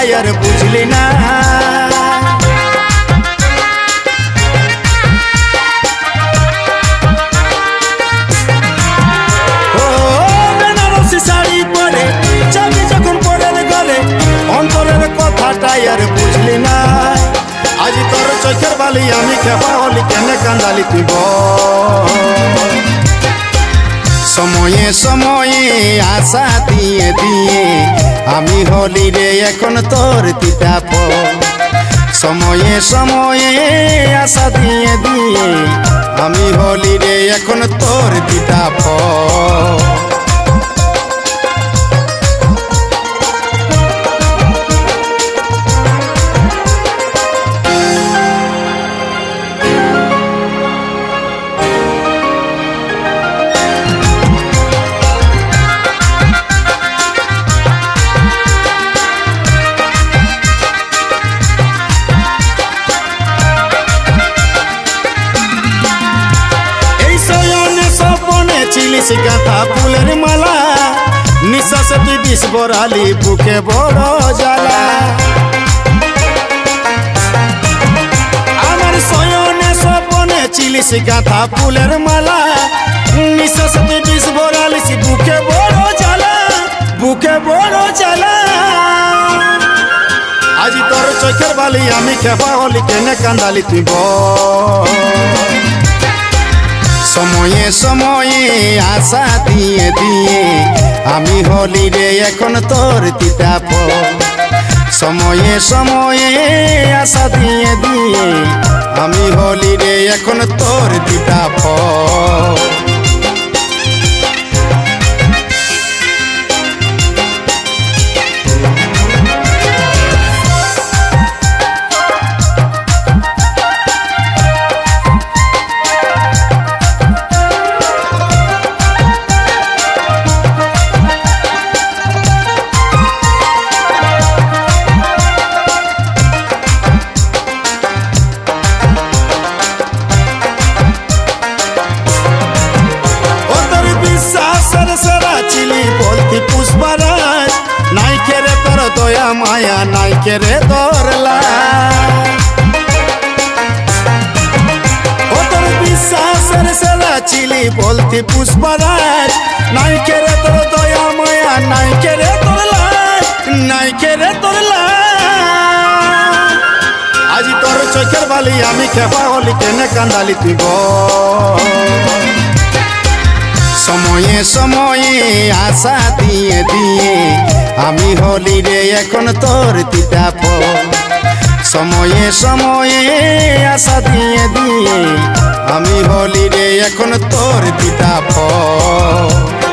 কথাটাই আর বুঝলি না। ও বেনারসি শাড়ি পরে যাবি যখন পরের গলে, অন্তরের কথাটাই আর বুঝলি না। আজ তোর চোখের বালি আমি খেপা হলি, কেনে কান্দালি তুই বল। সময়ে সময়ে আশা দিয়ে দিয়ে আমি হলি রে এখন তোর তিতা ফল। সময়ে সময়ে আশা দিয়ে দিয়ে আমি হলি রে এখন তোর তিতা ফল। চিলিস গাঁথা ফুলের মালা, নিঃশ্বাসে তুই বিষ বরালি, বুকে বড় জ্বালা। আমার শয়নে স্বপনে চিলিস গাঁথা ফুলের মালা, নিঃশ্বাসে তুই বিষ বরালিস, বুকে বড় জ্বালা, বুকে বড় জ্বালা। আজ তোর চোখের বালি আমি খেপা হলি, কেনে কান্দালি তুই বল। সময়ে সময়ে আশা দিয়ে দিয়ে আমি হলি রে এখন তোর তিতা ফল। সময়ে সময়ে আশা দিয়ে দিয়ে আমি হলি রে এখন তোর তিতা ফল। পুষ্পরাজ নাই কেরে তোর দয়া মায়া, নাই কেরে তোর লাজ। ও তোর বিশ্বাসের সেরা চিলি বলতি পুষ্পরাজ, নাই কেরে তোর দয়া মায়া, নাই কেরে তোর লাজ, নাই কেরে তোর লাজ। আজ তোর চোখের বালি আমি খেপা হলি, কেনে কান্দালি তুই বল। সময়ে সময়ে আশা দিয়ে দিয়ে আমি হলি রে এখন তোর তিতা ফল। সময়ে সময়ে আশা দিয়ে দিয়ে আমি হলি রে এখন তোর তিতা ফল।